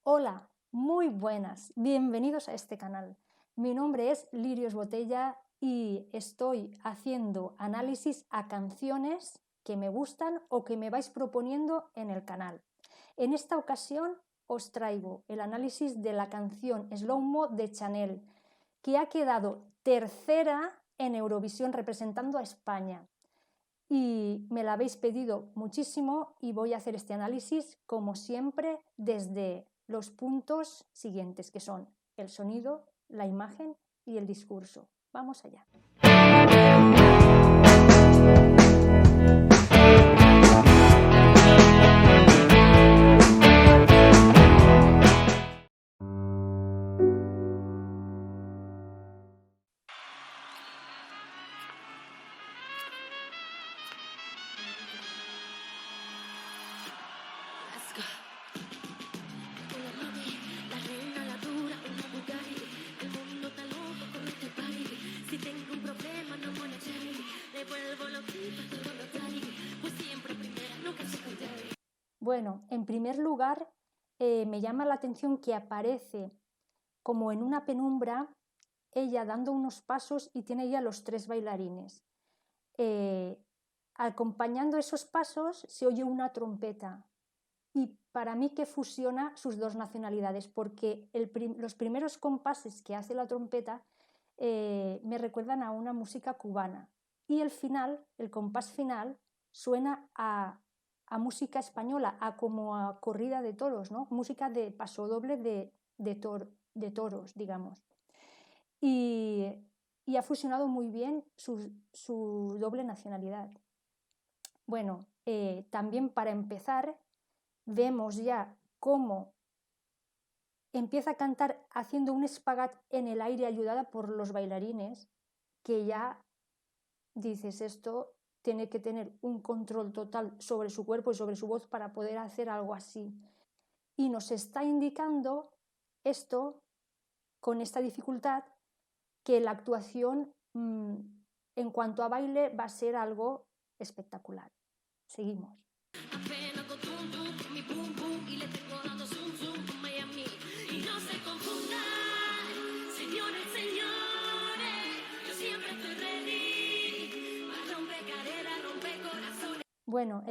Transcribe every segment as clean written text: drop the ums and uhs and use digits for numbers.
Hola, muy buenas, bienvenidos a este canal. Mi nombre es Lirios Botella y estoy haciendo análisis a canciones que me gustan o que me vais proponiendo en el canal. En esta ocasión os traigo el análisis de la canción Slow Mo de Chanel, que ha quedado tercera en Eurovisión representando a España. Y me la habéis pedido muchísimo y voy a hacer este análisis, como siempre, desde los puntos siguientes, que son el sonido, la imagen y el discurso. Vamos allá. Bueno, en primer lugar, me llama la atención que aparece como en una penumbra ella dando unos pasos y tiene ya los tres bailarines. Acompañando esos pasos se oye una trompeta y para mí que fusiona sus dos nacionalidades, porque los primeros compases que hace la trompeta me recuerdan a una música cubana y el final, el compás final, suena a música española, como a corrida de toros, ¿no? Música de pasodoble de toros, digamos. Y ha fusionado muy bien su doble nacionalidad. Bueno, también para empezar, vemos ya cómo empieza a cantar haciendo un espagat en el aire ayudada por los bailarines, que ya dices, esto tiene que tener un control total sobre su cuerpo y sobre su voz para poder hacer algo así. Y nos está indicando esto, con esta dificultad, que la actuación en cuanto a baile va a ser algo espectacular. Seguimos. Bueno,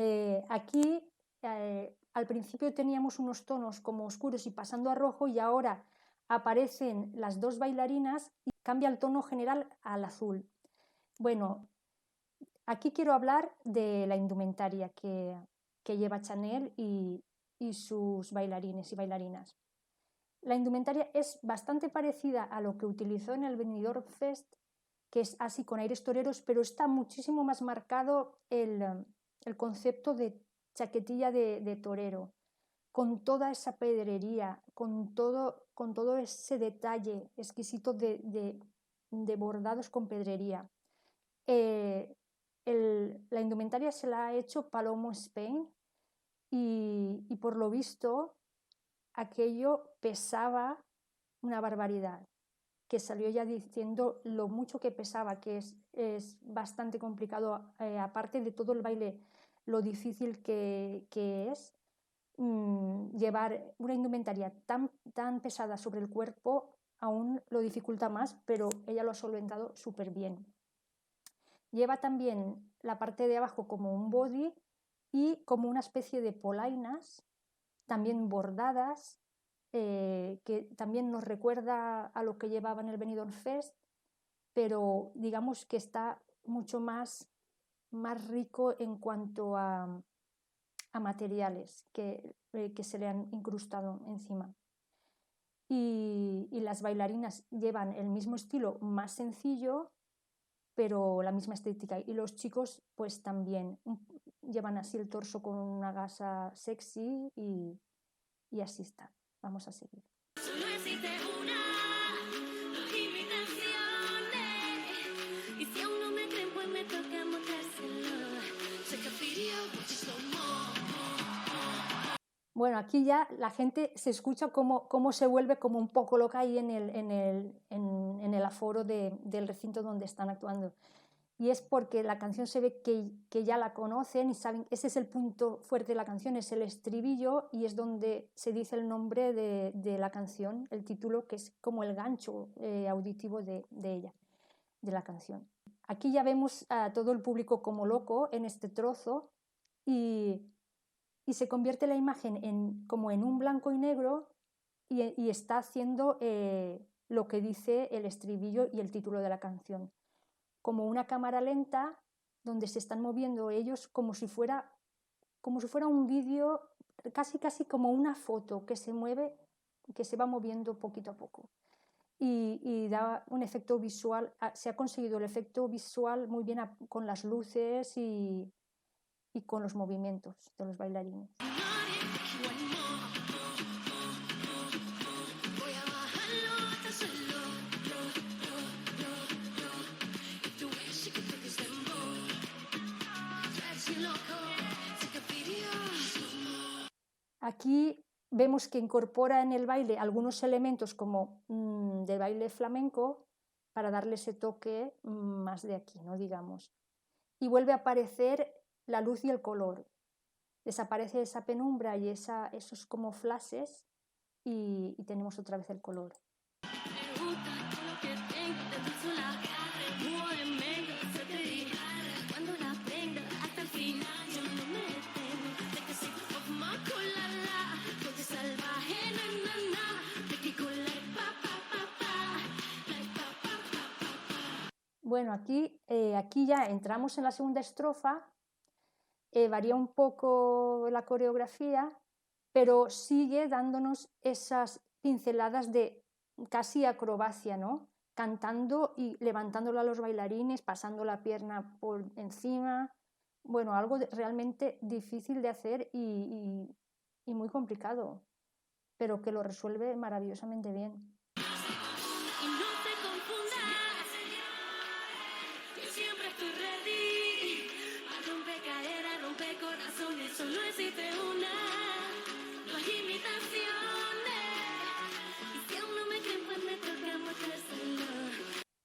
aquí al principio teníamos unos tonos como oscuros y pasando a rojo, y ahora aparecen las dos bailarinas y cambia el tono general al azul. Bueno, aquí quiero hablar de la indumentaria que lleva Chanel y sus bailarines y bailarinas. La indumentaria es bastante parecida a lo que utilizó en el Benidorm Fest, que es así con aires toreros, pero está muchísimo más marcado el concepto de chaquetilla de torero, con toda esa pedrería, con todo ese detalle exquisito de bordados con pedrería. La indumentaria se la ha hecho Palomo Spain y por lo visto aquello pesaba una barbaridad, que salió ya diciendo lo mucho que pesaba, que es bastante complicado, aparte de todo el baile, lo difícil que es llevar una indumentaria tan pesada sobre el cuerpo, aún lo dificulta más, pero ella lo ha solventado súper bien. Lleva también la parte de abajo como un body y como una especie de polainas, también bordadas, que también nos recuerda a lo que llevaba en el Benidorm Fest, pero digamos que está mucho más rico en cuanto a materiales que se le han incrustado encima. Y las bailarinas llevan el mismo estilo, más sencillo, pero la misma estética. Y los chicos pues también llevan así el torso con una gasa sexy y así está. Vamos a seguir. Bueno, aquí ya la gente se escucha cómo se vuelve como un poco loca ahí en el aforo del recinto donde están actuando. y es porque la canción se ve que ya la conocen y saben, ese es el punto fuerte de la canción, es el estribillo y es donde se dice el nombre de la canción, el título, que es como el gancho auditivo de ella, de la canción. Aquí ya vemos a todo el público como loco en este trozo y se convierte la imagen como en un blanco y negro y está haciendo lo que dice el estribillo y el título de la canción. Como una cámara lenta donde se están moviendo ellos como si fuera un vídeo, casi como una foto que se mueve, que se va moviendo poquito a poco. Y da un efecto visual, se ha conseguido el efecto visual muy bien con las luces y con los movimientos de los bailarines. Aquí vemos que incorpora en el baile algunos elementos como de baile flamenco para darle ese toque más de aquí, ¿no? Digamos. Y vuelve a aparecer la luz y el color. Desaparece esa penumbra y esos como flashes y tenemos otra vez el color. Bueno, aquí ya entramos en la segunda estrofa, varía un poco la coreografía, pero sigue dándonos esas pinceladas de casi acrobacia, ¿no? Cantando y levantándolo a los bailarines, pasando la pierna por encima. Bueno, algo realmente difícil de hacer y muy complicado, pero que lo resuelve maravillosamente bien.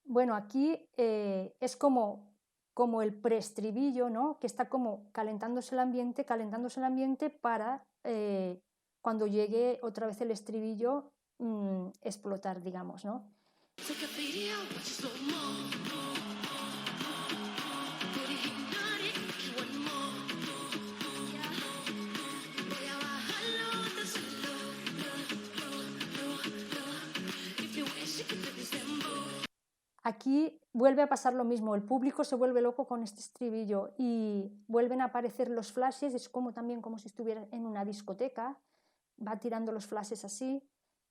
Bueno, aquí es como el preestribillo, ¿no? Que está como calentándose el ambiente para cuando llegue otra vez el estribillo explotar, digamos, ¿no? Aquí vuelve a pasar lo mismo, el público se vuelve loco con este estribillo y vuelven a aparecer los flashes, es también como si estuviera en una discoteca, va tirando los flashes así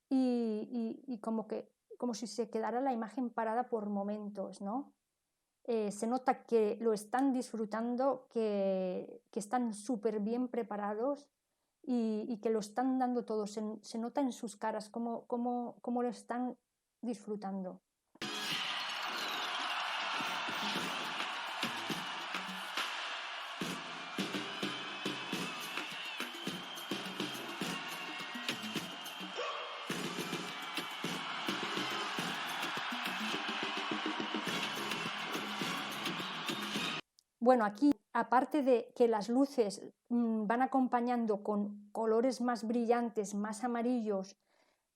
y como si se quedara la imagen parada por momentos, ¿no? Se nota que lo están disfrutando, que están súper bien preparados y que lo están dando todo, se nota en sus caras cómo lo están disfrutando. Bueno, aquí, aparte de que las luces van acompañando con colores más brillantes, más amarillos,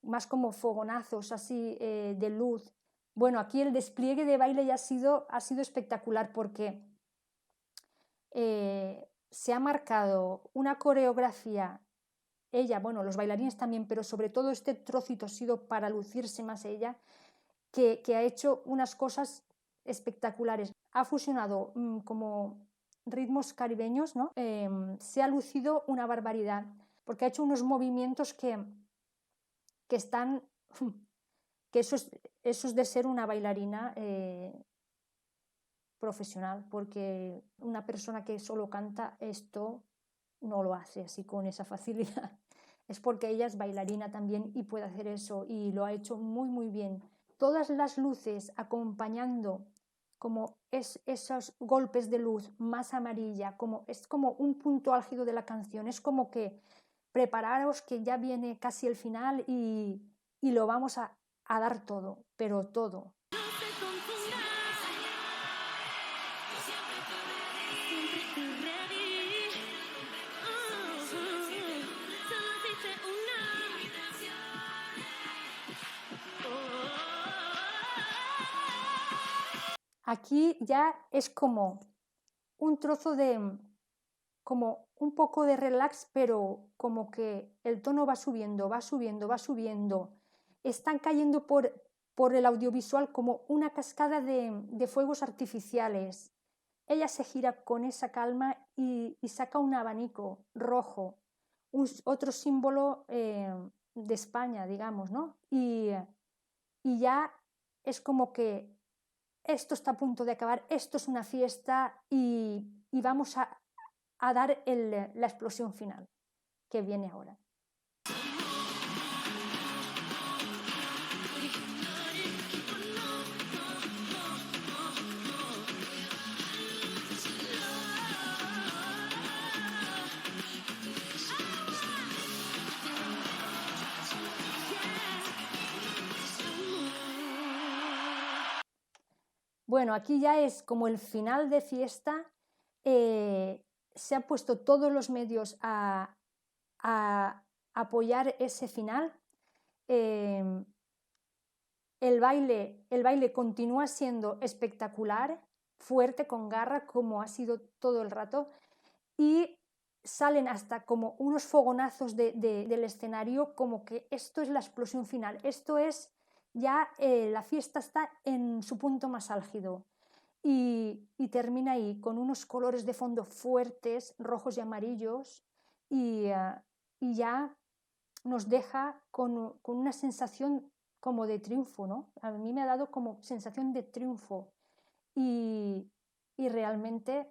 más como fogonazos así de luz, bueno, aquí el despliegue de baile ya ha sido espectacular porque se ha marcado una coreografía, ella, bueno, los bailarines también, pero sobre todo este trocito ha sido para lucirse más ella, que ha hecho unas cosas espectaculares. Ha fusionado como ritmos caribeños, ¿no? Se ha lucido una barbaridad, porque ha hecho unos movimientos que están, que eso es de ser una bailarina profesional, porque una persona que solo canta esto no lo hace así con esa facilidad. Es porque ella es bailarina también y puede hacer eso y lo ha hecho muy muy bien. Todas las luces acompañando como esos golpes de luz más amarilla, es como un punto álgido de la canción, es como que prepararos que ya viene casi el final y lo vamos a dar todo, pero todo. Aquí ya es como un trozo de, como un poco de relax, pero como que el tono va subiendo, va subiendo, va subiendo. Están cayendo por el audiovisual como una cascada de fuegos artificiales. Ella se gira con esa calma y saca un abanico rojo, otro símbolo de España, digamos, ¿no? Y ya es como que esto está a punto de acabar, esto es una fiesta y vamos a dar la explosión final que viene ahora. Bueno, aquí ya es como el final de fiesta. Se han puesto todos los medios a apoyar ese final. El baile continúa siendo espectacular, fuerte, con garra, como ha sido todo el rato, y salen hasta como unos fogonazos del escenario, como que esto es la explosión final, esto es ya la fiesta está en su punto más álgido. Y termina ahí con unos colores de fondo fuertes, rojos y amarillos, y ya nos deja con una sensación como de triunfo, ¿no? A mí me ha dado como sensación de triunfo y realmente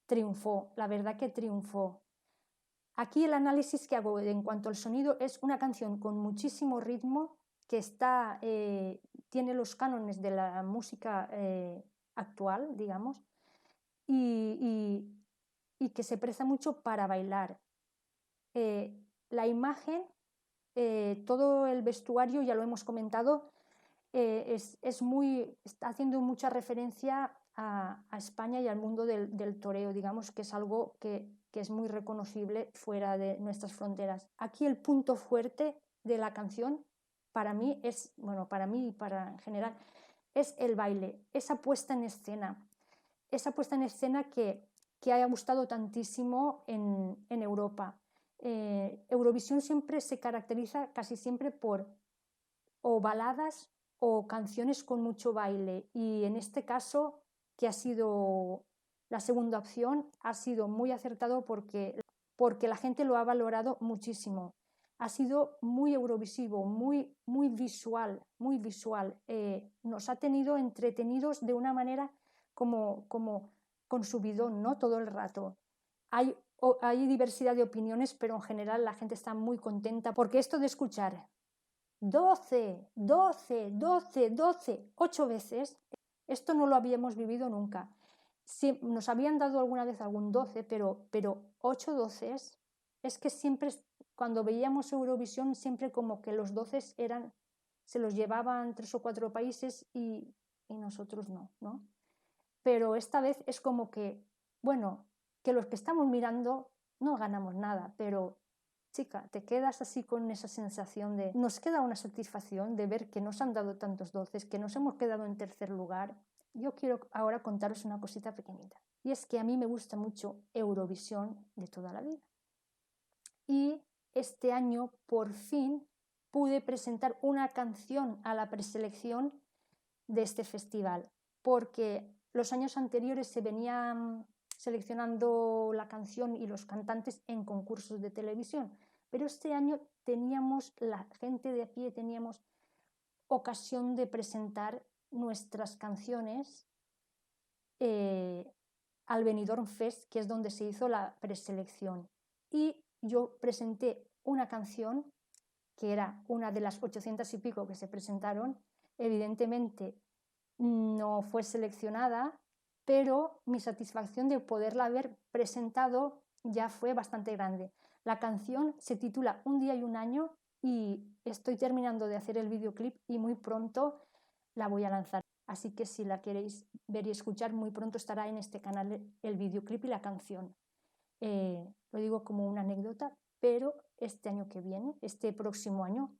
triunfó, la verdad que triunfó. Aquí el análisis que hago en cuanto al sonido es una canción con muchísimo ritmo que tiene los cánones de la música actual, digamos, y, y que se presta mucho para bailar. La imagen, todo el vestuario, ya lo hemos comentado, está haciendo mucha referencia a España y al mundo del toreo, digamos que es algo que es muy reconocible fuera de nuestras fronteras. Aquí el punto fuerte de la canción, para mí para mí y para en general, es el baile, esa puesta en escena que haya gustado tantísimo en Europa. Eurovisión siempre se caracteriza casi siempre por o baladas o canciones con mucho baile, y en este caso, que ha sido la segunda opción, ha sido muy acertado porque la gente lo ha valorado muchísimo. Ha sido muy eurovisivo, muy visual, muy visual. Nos ha tenido entretenidos de una manera como con subidón, ¿no? Todo el rato. Hay diversidad de opiniones, pero en general la gente está muy contenta porque esto de escuchar 12, 12, 12, 12, 8 veces, esto no lo habíamos vivido nunca. Sí, nos habían dado alguna vez algún 12, pero 8 doces, es que siempre, cuando veíamos Eurovisión, siempre como que los 12 se los llevaban 3 o 4 países y nosotros no. Pero esta vez es como que, bueno, que los que estamos mirando no ganamos nada, pero chica, te quedas así con esa sensación nos queda una satisfacción de ver que nos han dado tantos doces, que nos hemos quedado en tercer lugar. Yo quiero ahora contaros una cosita pequeñita, y es que a mí me gusta mucho Eurovisión de toda la vida. Y este año por fin pude presentar una canción a la preselección de este festival, porque los años anteriores se venían seleccionando la canción y los cantantes en concursos de televisión, pero este año teníamos, la gente de a pie, teníamos ocasión de presentar nuestras canciones al Benidorm Fest, que es donde se hizo la preselección. Y yo presenté una canción que era una de las 800 y pico que se presentaron. Evidentemente no fue seleccionada, pero mi satisfacción de poderla haber presentado ya fue bastante grande. La canción se titula Un día y un año y estoy terminando de hacer el videoclip y muy pronto la voy a lanzar. Así que si la queréis ver y escuchar, muy pronto estará en este canal el videoclip y la canción. Lo digo como una anécdota, pero este año que viene, este próximo año,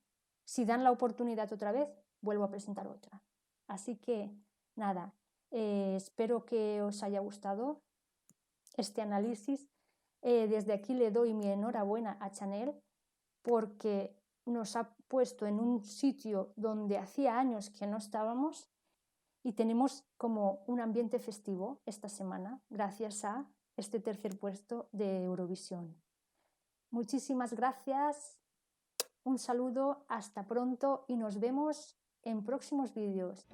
si dan la oportunidad otra vez, vuelvo a presentar otra. Así que nada, Espero que os haya gustado este análisis. Desde aquí le doy mi enhorabuena a Chanel porque nos ha puesto en un sitio donde hacía años que no estábamos y tenemos como un ambiente festivo esta semana gracias a este tercer puesto de Eurovisión. Muchísimas gracias, un saludo, hasta pronto y nos vemos en próximos vídeos.